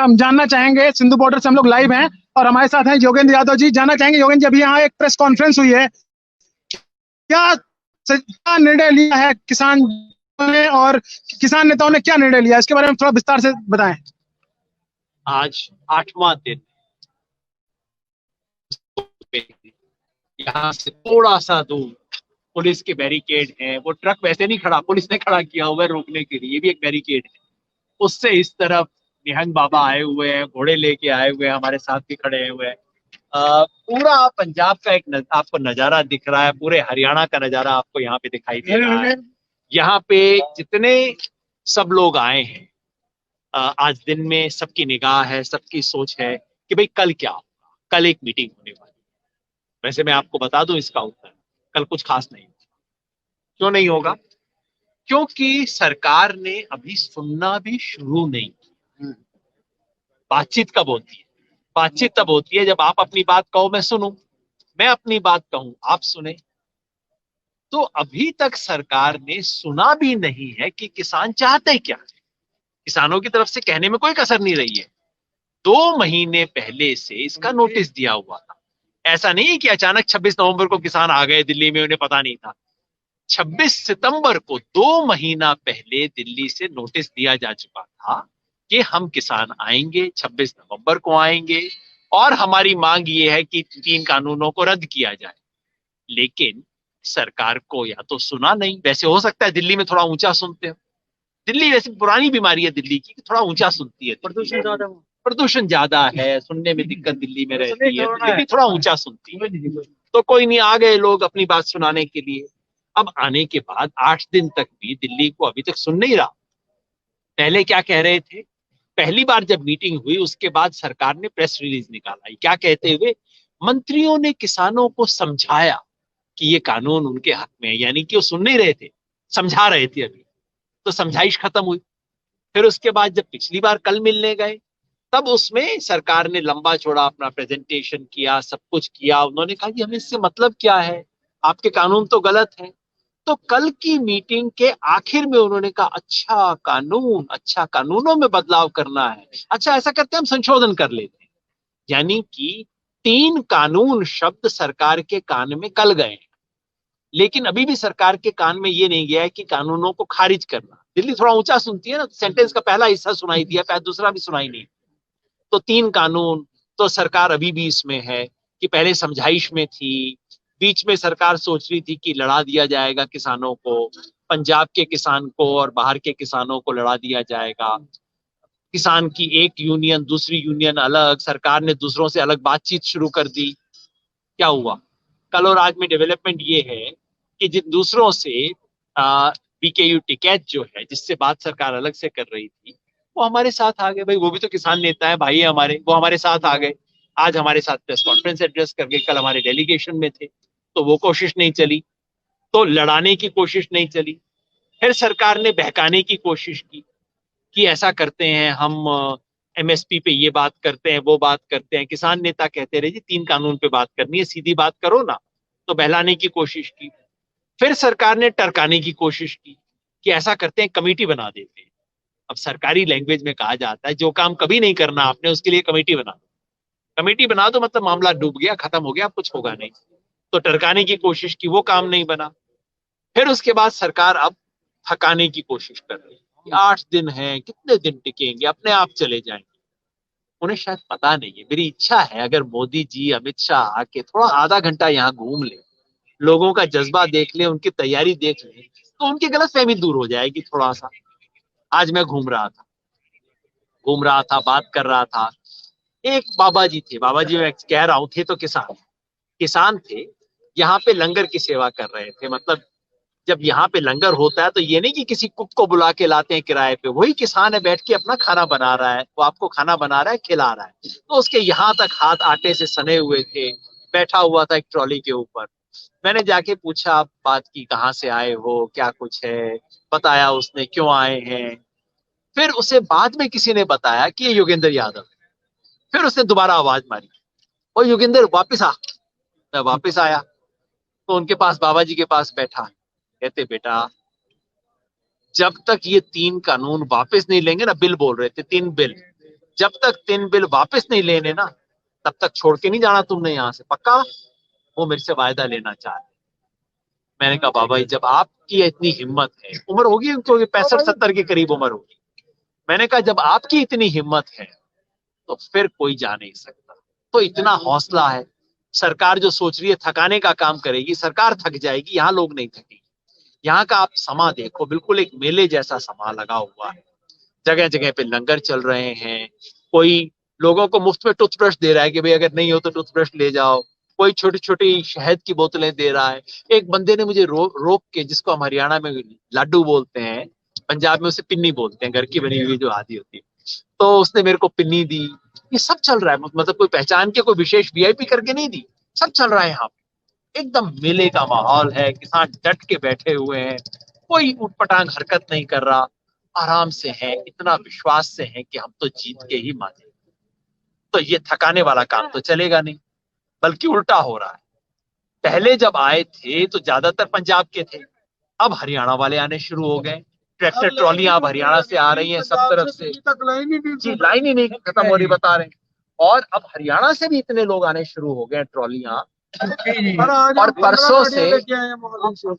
हम जानना चाहेंगे, सिंधु बॉर्डर से हम लोग लाइव हैं और हमारे साथ हैं योगेंद्र यादव जी। जानना चाहेंगे योगेंद्र जी, अभी यहाँ एक प्रेस कॉन्फ्रेंस हुई है, क्या निर्णय लिया है किसान ने और किसान नेताओं ने क्या निर्णय लिया, इसके बारे में थोड़ा विस्तार से बताएं। आज 8वां दिन, यहाँ से थोड़ा सा दूर पुलिस के बैरिकेड है। वो ट्रक वैसे नहीं खड़ा, पुलिस ने खड़ा किया हुआ है रोकने के लिए, ये भी एक बैरिकेड है। उससे इस तरफ निहंग बाबा आए हुए हैं, घोड़े लेके आए हुए हैं, हमारे साथ भी खड़े हुए हैं। पूरा पंजाब का एक आपको नजारा दिख रहा है, पूरे हरियाणा का नजारा आपको यहाँ पे दिखाई दे रहा है। यहाँ पे जितने सब लोग आए हैं, आज दिन में सबकी निगाह है, सबकी सोच है कि भाई कल क्या होगा। कल एक मीटिंग होने वाली। वैसे मैं आपको बता दूं इसका उत्तर, कल कुछ खास नहीं होगा। क्यों नहीं होगा? क्योंकि सरकार ने अभी सुनना भी शुरू नहीं किया। बातचीत कब होती है? बातचीत तब होती है जब आप अपनी बात कहो, मैं सुनूं, मैं अपनी बात कहूं, आप सुने। तो अभी तक सरकार ने सुना भी नहीं है कि किसान चाहते क्या है। किसानों की तरफ से कहने में कोई कसर नहीं रही है। 2 महीने पहले से इसका नोटिस दिया हुआ था। ऐसा नहीं है कि अचानक 26 नवंबर को किसान आ गए दिल्ली में, उन्हें पता नहीं था। 26 सितंबर को 2 महीना पहले दिल्ली से नोटिस दिया जा चुका था कि हम किसान आएंगे, 26 नवंबर को आएंगे और हमारी मांग ये है कि 3 कानूनों को रद्द किया जाए। लेकिन सरकार को या तो सुना नहीं, वैसे हो सकता है दिल्ली में थोड़ा ऊंचा सुनते हो। दिल्ली वैसे पुरानी बीमारी है दिल्ली की, थोड़ा ऊंचा सुनती है। प्रदूषण ज्यादा है, सुनने में दिक्कत दिल्ली में रहती है, दिल्ली थोड़ा ऊंचा सुनती है। तो कोई नहीं, आ गए लोग अपनी बात सुनाने के लिए। अब आने के बाद 8 दिन तक भी दिल्ली को अभी तक सुन नहीं रहा। पहले क्या कह रहे थे? पहली बार जब मीटिंग हुई उसके बाद सरकार ने प्रेस रिलीज निकाला, क्या कहते हुए? मंत्रियों ने किसानों को समझाया कि ये कानून उनके हक में है। यानी कि वो सुन नहीं रहे थे, समझा रहे थे। अभी तो समझाइश खत्म हुई। फिर उसके बाद जब पिछली बार कल मिलने गए, तब उसमें सरकार ने लंबा चौड़ा अपना प्रेजेंटेशन किया, सब कुछ किया। उन्होंने कहा कि हमें इससे मतलब क्या है, आपके कानून तो गलत है। तो कल की मीटिंग के आखिर में उन्होंने कहा अच्छा कानून, अच्छा कानूनों में बदलाव करना है, अच्छा ऐसा करते हैं हम संशोधन कर लेते हैं। यानी कि 3 कानून शब्द सरकार के कान में कल गए, लेकिन अभी भी सरकार के कान में ये नहीं गया है कि कानूनों को खारिज करना। दिल्ली थोड़ा ऊंचा सुनती है ना, सेंटेंस का पहला हिस्सा सुनाई दिया, पहले दूसरा भी सुनाई नहीं। तो 3 कानून तो सरकार अभी भी इसमें है कि पहले समझाइश में थी। बीच में सरकार सोच रही थी कि लड़ा दिया जाएगा किसानों को, पंजाब के किसान को और बाहर के किसानों को लड़ा दिया जाएगा। किसान की एक यूनियन दूसरी यूनियन अलग, सरकार ने दूसरों से अलग बातचीत शुरू कर दी। क्या हुआ? कल और आज में डेवलपमेंट ये है कि जिन दूसरों से बीकेयू टिकैत जो है, जिससे बात सरकार अलग से कर रही थी, वो हमारे साथ आ गए। भाई वो भी तो किसान नेता है, भाई है हमारे, वो हमारे साथ आ गए। आज हमारे साथ प्रेस कॉन्फ्रेंस एड्रेस कर गए, कल हमारे डेलीगेशन में थे। तो वो कोशिश नहीं चली, तो लड़ाने की कोशिश नहीं चली। फिर सरकार ने बहकाने की कोशिश की कि ऐसा करते हैं हम, एमएसपी पे ये बात करते हैं, वो बात करते हैं। किसान नेता कहते रहे जी 3 कानून पे बात करनी है, सीधी बात करो ना। तो बहलाने की कोशिश की। फिर सरकार ने टरकाने की कोशिश की कि ऐसा करते हैं कमेटी बना देते हैं। अब सरकारी लैंग्वेज में कहा जाता है जो काम कभी नहीं करना आपने उसके लिए कमेटी बना दो। कमेटी बना दो मतलब मामला डूब गया, खत्म हो गया, कुछ होगा नहीं। तो टरकाने की कोशिश की, वो काम नहीं बना। फिर उसके बाद सरकार अब थकाने की कोशिश कर रही है। 8 दिन है, कितने दिन टिकेंगे, अपने आप चले जाएंगे। उन्हें शायद पता नहीं है। मेरी इच्छा है अगर मोदी जी, अमित शाह आके थोड़ा आधा घंटा यहाँ घूम ले, लोगों का जज्बा देख ले, उनकी तैयारी देख ले, तो उनकी गलतफहमी दूर हो जाएगी थोड़ा सा। आज मैं घूम रहा था, बात कर रहा था। एक बाबा जी थे, बाबा जी मैं कह रहा हूँ, थे तो किसान थे। यहाँ पे लंगर की सेवा कर रहे थे। मतलब जब यहाँ पे लंगर होता है तो ये नहीं कि किसी कुक को बुला के लाते हैं किराए पे, वही किसान है, बैठ के अपना खाना बना रहा है, वो आपको खाना बना रहा है, खिला रहा है। तो उसके यहाँ तक हाथ आटे से सने हुए थे, बैठा हुआ था एक ट्रॉली के ऊपर। मैंने जाके पूछा आप बात की, कहाँ से आए हो, क्या कुछ है, बताया उसने क्यों आए हैं। फिर उसे बाद में किसी ने बताया कि ये योगेंद्र यादव है। फिर उसने दोबारा आवाज मारी, और योगेंद्र वापिस आ। मैं वापिस आया तो उनके पास, बाबा जी के पास बैठा। कहते बेटा, जब तक ये 3 कानून वापस नहीं लेंगे ना, बिल बोल रहे थे, 3 बिल, जब तक 3 बिल वापस नहीं लेने ना, तब तक छोड़ के नहीं जाना तुमने यहाँ से, पक्का? वो मेरे से वायदा लेना चाह रहे। मैंने कहा बाबा जी, जब आपकी इतनी हिम्मत है, उम्र होगी उनको 65-70 के करीब उम्र होगी, मैंने कहा जब आपकी इतनी हिम्मत है तो फिर कोई जा नहीं सकता। तो इतना हौसला है। सरकार जो सोच रही है थकाने का काम करेगी, सरकार थक जाएगी, यहाँ लोग नहीं थकेंगे। यहाँ का आप समा देखो, बिल्कुल एक मेले जैसा समा लगा हुआ है। जगह जगह पे लंगर चल रहे हैं। कोई लोगों को मुफ्त में टूथब्रश दे रहा है कि भाई अगर नहीं हो तो टूथब्रश ले जाओ। कोई छोटी छोटी शहद की बोतलें दे रहा है। एक बंदे ने मुझे रोक के, जिसको हम हरियाणा में लाडू बोलते हैं, पंजाब में उसे पिन्नी बोलते हैं, घर की बनी हुई जो आदि होती है, तो उसने मेरे को पिन्नी दी। ये सब चल रहा है, मतलब कोई पहचान के, कोई विशेष वीआईपी करके नहीं दी, सब चल रहा है यहाँ पे। एकदम मेले का माहौल है, किसान डट के बैठे हुए हैं, कोई उटपटांग हरकत नहीं कर रहा, आराम से है, इतना विश्वास से है कि हम तो जीत के ही माने। तो ये थकाने वाला काम तो चलेगा नहीं, बल्कि उल्टा हो रहा है। पहले जब आए थे तो ज्यादातर पंजाब के थे, अब हरियाणा वाले आने शुरू हो गए। ट्रैक्टर ट्रॉलियां अब हरियाणा से आ रही हैं सब तरफ से। जी, लाइन ही नहीं खत्म हो रही, बता रहे हैं। और अब हरियाणा से भी इतने लोग आने शुरू हो गए ट्रॉलियां। और परसों से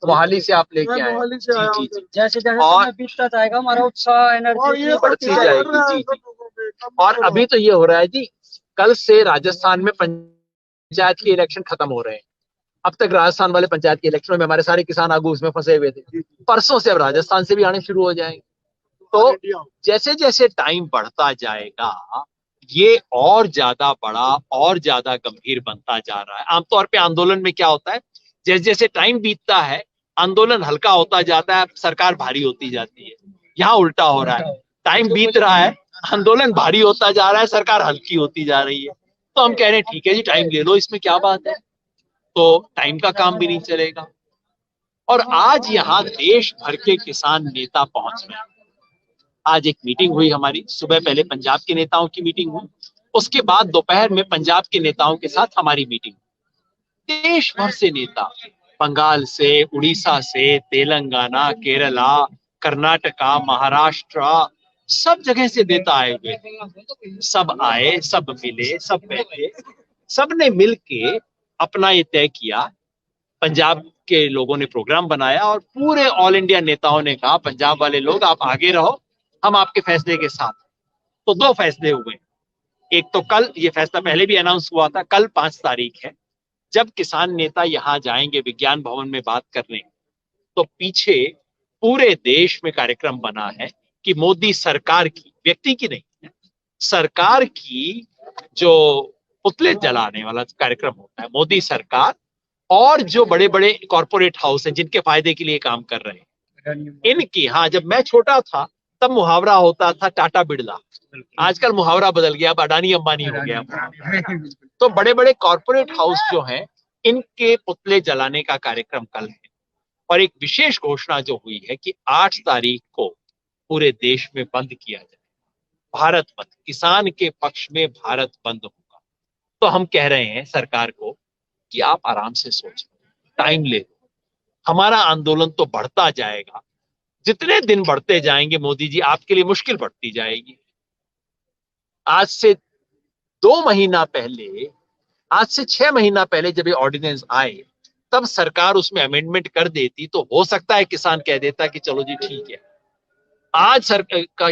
मोहाली से आप लेके आए। जी जी जी। जैसे जैसे और समय बीतता जाएगा हमारा उत्साह एनर्जी बढ़ती जाएगी। जी जी। और अभी तो ये हो रहा है जी, कल से राजस्थान में पंचायत के इलेक्शन खत्म हो रहे हैं। अब तक राजस्थान वाले पंचायत के इलेक्शनों में हमारे सारे किसान आगू उसमें फंसे हुए थे। परसों से अब राजस्थान से भी आने शुरू हो जाएंगे। तो जैसे जैसे टाइम बढ़ता जाएगा, ये और ज्यादा बड़ा और ज्यादा गंभीर बनता जा रहा है। आमतौर पे आंदोलन में क्या होता है, जैसे जैसे टाइम बीतता है आंदोलन हल्का होता जाता है, सरकार भारी होती जाती है। यहाँ उल्टा हो रहा है, टाइम बीत रहा है, आंदोलन भारी होता जा रहा है, सरकार हल्की होती जा रही है। तो हम कह रहे हैं ठीक है जी, टाइम ले लो, इसमें क्या बात है। तो टाइम का काम भी नहीं चलेगा। और आज यहाँ देश भर के किसान नेता पहुंच रहे हैं। आज एक मीटिंग हुई हमारी, सुबह पहले पंजाब के नेताओं की मीटिंग हुई, उसके बाद दोपहर में पंजाब के नेताओं के साथ हमारी मीटिंग। देश भर से नेता, बंगाल से, उड़ीसा से, तेलंगाना, केरला, कर्नाटका, महाराष्ट्र, सब जगह से नेता आए हुए। सब आए, सब मिले, सब बैठे, सबने मिल के अपना ये तय किया। पंजाब के लोगों ने प्रोग्राम बनाया और पूरे ऑल इंडिया नेताओं ने कहा पंजाब वाले लोग आप आगे रहो, हम आपके फैसले के साथ। तो 2 फैसले हुए। एक तो कल, ये फैसला पहले भी अनाउंस हुआ था, कल 5 तारीख है, जब किसान नेता यहाँ जाएंगे विज्ञान भवन में बात करने, तो पीछे पूरे देश में कार्यक्रम बना है कि मोदी सरकार की, व्यक्ति की नहीं, सरकार की जो पुतले जलाने वाला कार्यक्रम होता है, मोदी सरकार और जो बड़े बड़े कॉरपोरेट हाउस हैं जिनके फायदे के लिए काम कर रहे हैं, इनकी। हाँ, जब मैं छोटा था तब मुहावरा होता था टाटा बिरला, आजकल मुहावरा बदल गया, अब अडानी अंबानी हो गया। तो बड़े बड़े कॉरपोरेट हाउस जो हैं, इनके पुतले जलाने का कार्यक्रम कल है। और एक विशेष घोषणा जो हुई है कि 8 तारीख को पूरे देश में बंद किया जाए, भारत बंद, किसान के पक्ष में भारत बंद होगा। तो हम कह रहे हैं सरकार को कि आप आराम से सोचो, टाइम ले लो, हमारा आंदोलन तो बढ़ता जाएगा। जितने दिन बढ़ते जाएंगे मोदी जी, आपके लिए मुश्किल बढ़ती जाएगी। आज से 2 महीना पहले, आज से 6 महीना पहले जब ये ऑर्डिनेंस आए, तब सरकार उसमें अमेंडमेंट कर देती तो हो सकता है किसान कह देता कि चलो जी ठीक है। आज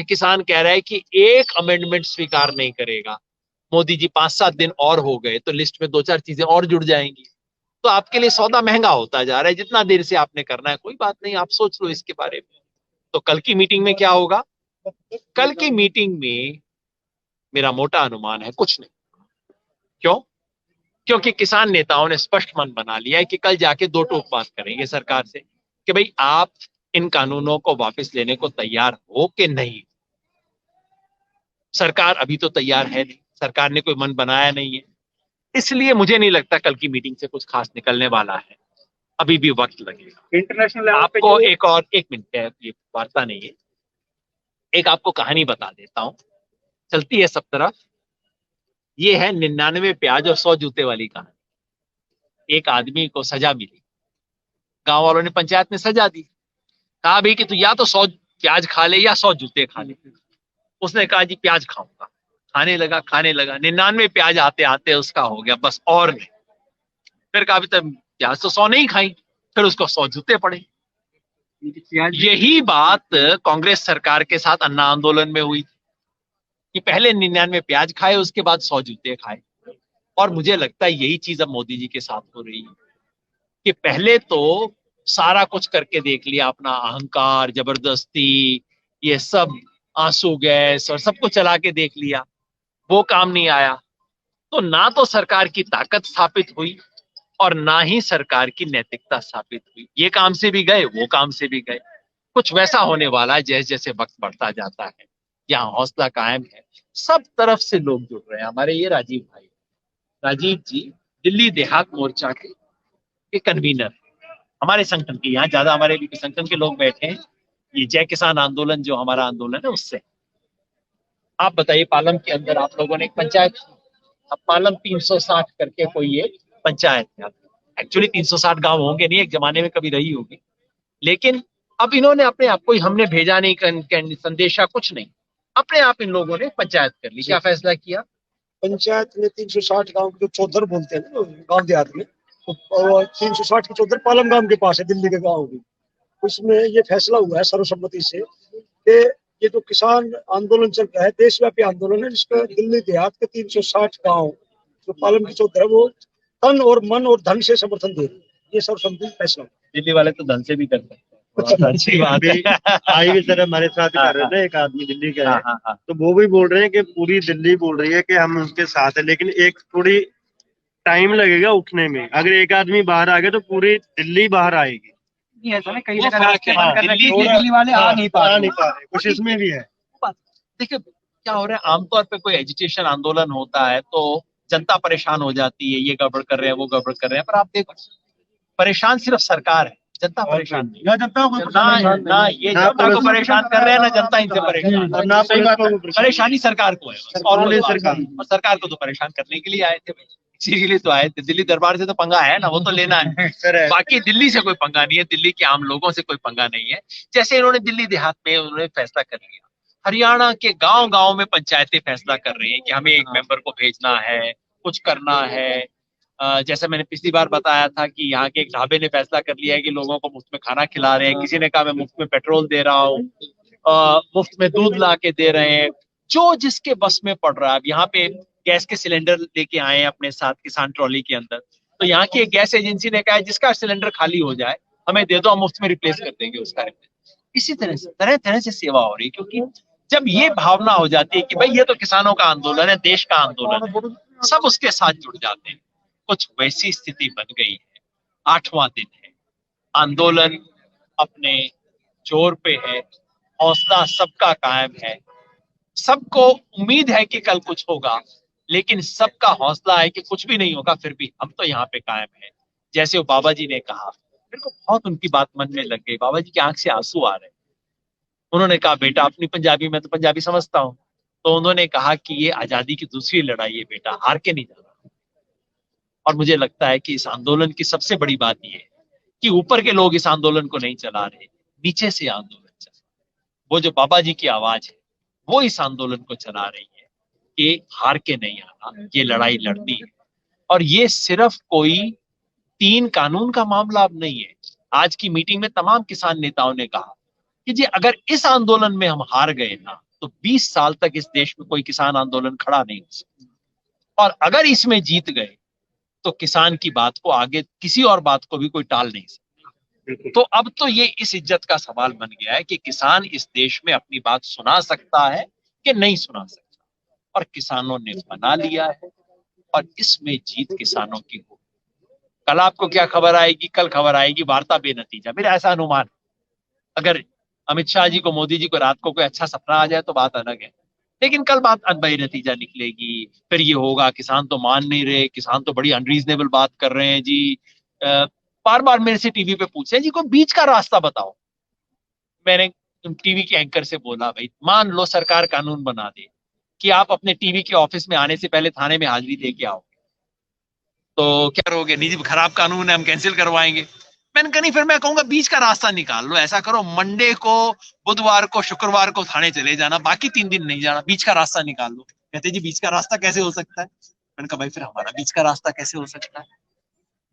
किसान कह रहा है कि एक अमेंडमेंट स्वीकार नहीं करेगा। मोदी जी 5-7 दिन और हो गए तो लिस्ट में 2-4 चीजें और जुड़ जाएंगी। तो आपके लिए सौदा महंगा होता जा रहा है। जितना देर से आपने करना है कोई बात नहीं, आप सोच लो इसके बारे में। तो कल की मीटिंग में क्या होगा? कल की मीटिंग में मेरा मोटा अनुमान है कुछ नहीं। क्यों? क्योंकि किसान नेताओं ने स्पष्ट मन बना लिया है कि कल जाके 2 टोक बात करेंगे सरकार से कि भाई आप इन कानूनों को वापस लेने को तैयार हो कि नहीं। सरकार अभी तो तैयार है नहीं, सरकार ने कोई मन बनाया नहीं है, इसलिए मुझे नहीं लगता कल की मीटिंग से कुछ खास निकलने वाला है। अभी भी वक्त लगेगा। इंटरनेशनल आपको एक मिनट है, ये वार्ता नहीं है, एक आपको कहानी बता देता हूं, चलती है सब तरफ। ये है 99 प्याज और 100 जूते वाली कहानी। एक आदमी को सजा मिली, गांव वालों ने, पंचायत ने सजा दी, कहा भाई कि तू या तो 100 प्याज खा ले या 100 जूते खा ले। उसने कहा जी प्याज खाऊंगा। खाने लगा 99 प्याज आते आते उसका हो गया बस, और नहीं। फिर कहा अभी तक प्याज तो 100 नहीं खाई, फिर उसको 100 जूते पड़े। यही बात कांग्रेस सरकार के साथ अन्ना आंदोलन में हुई थी कि पहले 99 प्याज खाए, उसके बाद 100 जूते खाए। और मुझे लगता है यही चीज अब मोदी जी के साथ हो रही है कि पहले तो सारा कुछ करके देख लिया, अपना अहंकार, जबरदस्ती, ये सब, आंसू गैस और सबको चला के देख लिया, वो काम नहीं आया। तो ना तो सरकार की ताकत स्थापित हुई और ना ही सरकार की नैतिकता स्थापित हुई। ये काम से भी गए, वो काम से भी गए। कुछ वैसा होने वाला है जैसे जैसे वक्त बढ़ता जाता है, यहाँ हौसला कायम है, सब तरफ से लोग जुड़ रहे हैं। हमारे ये राजीव भाई, राजीव जी दिल्ली देहात मोर्चा के कन्वीनर, हमारे संगठन के, यहाँ ज्यादा हमारे संगठन के लोग बैठे हैं। ये जय किसान आंदोलन जो हमारा आंदोलन है उससे। आप बताइए, पालम के अंदर आप लोगों ने एक पंचायत, अब पालम 360 करके कोई ये पंचायत है। एक्चुअली 360 गांव होंगे नहीं, एक जमाने में कभी रही होगी, लेकिन अब इन्होंने अपने आप को, हमने भेजा नहीं संदेशा, कुछ नहीं, अपने आप इन लोगों ने पंचायत कर ली। क्या फैसला किया? पंचायत में 360 गांव के जो चौधर बोलते हैं ना गांव देहात में, तो 360 के चौधर पालम गांव के पास है, दिल्ली के गांव भी। उसमें ये फैसला हुआ है सर्वसम्मति से कि ये जो किसान आंदोलन चल रहा है, देशव्यापी आंदोलन है, जिसका दिल्ली देहात के 360 गांव जो पालम की चौधर है वो तन और मन और धन से समर्थन दे रहे हैं। ये सर्वसम्मति फैसला। दिल्ली वाले तो धन से भी करते हैं, अच्छी बात है। आई भी सर हमारे साथ कर रहे थे, एक आदमी दिल्ली का है, हाँ। तो वो भी बोल रहे हैं कि पूरी दिल्ली बोल रही है कि हम उसके साथ है, लेकिन एक थोड़ी टाइम लगेगा उठने में। अगर एक आदमी बाहर आ गया तो पूरी दिल्ली बाहर आएगी। नहीं ऐसा नहीं, कई वो जगह फर्क रास्ते है। बंद कर रखे हैं, दिल्ली- दिल्ली वाले आ नहीं पा रहे। कुछ इसमें भी है। देखिए क्या हो रहा है, आमतौर पे कोई एजिटेशन आंदोलन होता है तो जनता परेशान हो जाती है, ये गड़बड़ कर रहे हैं, वो गड़बड़ कर रहे हैं, पर आप देखो परेशान सिर्फ सरकार है, जनता परेशान नहीं। या जनता को ना ये जनता को परेशान कर रहे हैं, ना जनता इनसे परेशान और ना परेशानी सरकार को है बस। और पुलिस कोई बात सरकार। नहीं। और सरकार को तो परेशान करने के लिए आए थे भाई, इसी के लिए तो आए थे। दिल्ली दरबार से तो पंगा है ना, वो तो लेना है, बाकी दिल्ली से कोई पंगा नहीं है, दिल्ली के आम लोगों से कोई पंगा नहीं है। जैसे इन्होंने दिल्ली देहात में उन्होंने फैसला कर लिया, हरियाणा के गांव गांव में पंचायतें फैसला कर रही हैं कि हमें एक मेंबर को भेजना है, कुछ करना है। जैसे मैंने पिछली बार बताया था कि यहाँ के एक ढाबे ने फैसला कर लिया है कि लोगों को मुफ्त में खाना खिला रहे हैं, किसी ने कहा मैं मुफ्त में पेट्रोल दे रहा हूँ, मुफ्त में दूध ला के दे रहे हैं, जो जिसके बस में पड़ रहा है। अब यहाँ पे गैस के सिलेंडर लेके आए हैं अपने साथ किसान ट्रॉली के अंदर, तो यहाँ की एक गैस एजेंसी ने कहा है जिसका सिलेंडर खाली हो जाए हमें दे दो, हम मुफ्त में रिप्लेस कर देंगे उसका। इसी तरह से तरह तरह से सेवा हो रही है, क्योंकि जब ये भावना हो जाती है कि भाई ये तो किसानों का आंदोलन है, देश का आंदोलन है, सब उसके साथ जुड़ जाते हैं। कुछ वैसी स्थिति बन गई है। 8वां दिन है, आंदोलन अपने जोर पे है, हौसला सबका कायम है, सबको उम्मीद है कि कल कुछ होगा, लेकिन सबका हौसला है कि कुछ भी नहीं होगा, फिर भी हम तो यहाँ पे कायम है। जैसे वो बाबा जी ने कहा, मेरे को बहुत उनकी बात मन में लग गई। बाबा जी की आंख से आंसू आ रहे। उन्होंने कहा बेटा, अपनी पंजाबी में तो पंजाबी समझता हूँ, तो उन्होंने कहा कि ये आजादी की दूसरी लड़ाई है बेटा, हार के नहीं जाना। और मुझे लगता है कि इस आंदोलन की सबसे बड़ी बात यह है कि ऊपर के लोग इस आंदोलन को नहीं चला रहे, नीचे से आंदोलन चल रहा है। वो जो बाबा जी की आवाज है वो इस आंदोलन को चला रही है कि हार के नहीं आना, ये लड़ाई लड़नी है। और ये सिर्फ कोई 3 कानून का मामला अब नहीं है। आज की मीटिंग में तमाम किसान नेताओं ने कहा कि जी अगर इस आंदोलन में हम हार गए ना तो 20 साल तक इस देश में कोई किसान आंदोलन खड़ा नहीं हो सकता, और अगर इसमें जीत गए तो किसान की बात को आगे किसी और बात को भी कोई टाल नहीं सकता। तो अब तो ये इस इज्जत का सवाल बन गया है कि किसान इस देश में अपनी बात सुना सकता है कि नहीं सुना सकता, और किसानों ने बना लिया है, और इसमें जीत किसानों की हो। कल आपको क्या खबर आएगी? कल खबर आएगी वार्ता बेनतीजा, मेरा ऐसा अनुमान। अगर अमित शाह जी को, मोदी जी को रात को कोई अच्छा सपना आ जाए तो बात अलग है, लेकिन कल बात बेनतीजा निकलेगी। फिर ये होगा किसान तो मान नहीं रहे, किसान तो बड़ी अनरीजनेबल बात कर रहे हैं जी। बार बार मेरे से टीवी पे पूछे जी कोई बीच का रास्ता बताओ। मैंने टीवी के एंकर से बोला भाई मान लो सरकार कानून बना दे कि आप अपने टीवी के ऑफिस में आने से पहले थाने में हाजिरी दे के आओगे, तो क्या करोगे? नहीं जी खराब कानून है, हम कैंसिल करवाएंगे। मैंने कहा नहीं, फिर मैं कहूंगा बीच का रास्ता निकाल लो। ऐसा करो मंडे को, बुधवार को, शुक्रवार को थाने चले जाना, बाकी 3 दिन नहीं जाना, बीच का रास्ता निकाल लो। कहते जी बीच का रास्ता कैसे हो सकता है? मैंने कहा भाई फिर हमारा बीच का रास्ता कैसे हो सकता है?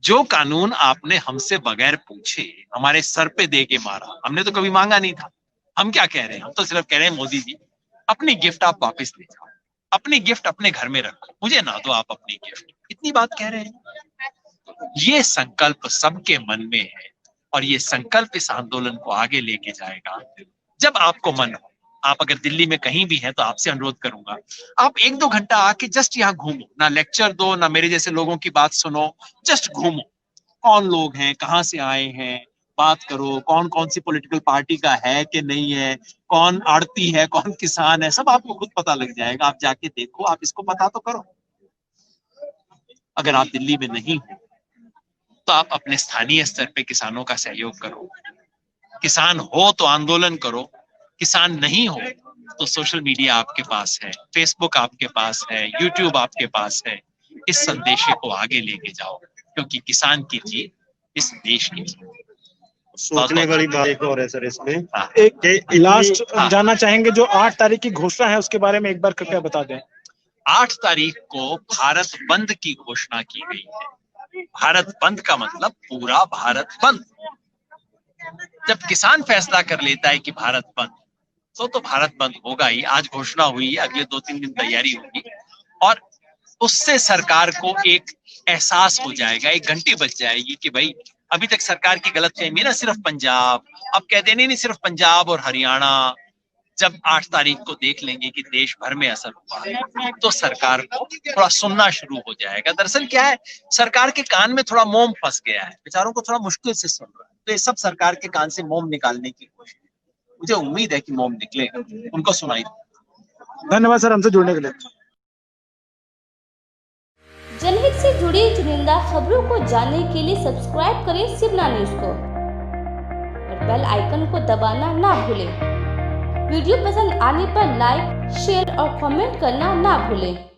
जो कानून आपने हमसे बगैर पूछे हमारे सर पे दे के मारा, हमने तो कभी मांगा नहीं था। हम क्या कह रहे हैं? हम तो सिर्फ कह रहे हैं मोदी जी अपनी गिफ्ट आप वापस ले जाओ, अपनी गिफ्ट अपने घर में रखो, मुझे ना दो आप अपनी गिफ्ट। इतनी बात कह रहे हैं। ये संकल्प सबके मन में है और ये संकल्प इस आंदोलन को आगे लेके जाएगा। जब आपको मन हो, आप अगर दिल्ली में कहीं भी हैं तो आपसे अनुरोध करूंगा, आप 1-2 घंटा आके जस्ट यहाँ घूमो, ना लेक्चर दो ना मेरे जैसे लोगों की बात सुनो, जस्ट घूमो। कौन लोग हैं, कहाँ से आए हैं, बात करो, कौन कौन सी पॉलिटिकल पार्टी का है कि नहीं है, कौन आड़ती है, कौन किसान है, सब आपको खुद पता लग जाएगा। आप जाके देखो, आप इसको पता तो करो। अगर आप दिल्ली में नहीं हो तो आप अपने स्थानीय स्तर पे किसानों का सहयोग करो। किसान हो तो आंदोलन करो, किसान नहीं हो तो सोशल मीडिया आपके पास है, फेसबुक आपके पास है, यूट्यूब आपके पास है। इस संदेश को आगे लेके जाओ, क्योंकि किसान की जीत इस देश की जीत। सोचने वाली बात एक और है सर इसमें, एक लास्ट जानना चाहेंगे, जो 8 तारीख की घोषणा है उसके बारे में एक बार कृपया बता दें। 8 तारीख को भारत बंद की घोषणा की गई है। भारत बंद का मतलब पूरा भारत बंद। जब किसान फैसला कर लेता है कि भारत बंद, तो भारत बंद होगा ही। आज घोषणा हुई है, अगले 2-3 दिन तैयारी होगी और उससे सरकार को एक एहसास हो जाएगा, एक घंटी बज जाएगी कि भाई अभी तक सरकार की गलतफहमी ना सिर्फ पंजाब, अब कहते नहीं सिर्फ पंजाब और हरियाणा। जब 8 तारीख को देख लेंगे कि देश भर में असर हुआ तो सरकार को थोड़ा सुनना शुरू हो जाएगा। दरअसल क्या है, सरकार के कान में थोड़ा मोम फंस गया है, बेचारों को थोड़ा मुश्किल से सुन रहा है। तो ये सब सरकार के कान से मोम निकालने की कोशिश। मुझे उम्मीद है कि मोम निकलेगा, उनको सुनाई। धन्यवाद सर हमसे जुड़ने के लिए। जनहित से जुड़ी चुनिंदा खबरों को जानने के लिए सब्सक्राइब करें शिवना न्यूज को और बेल आइकन को दबाना ना भूलें। वीडियो पसंद आने पर लाइक, शेयर और कमेंट करना ना भूलें।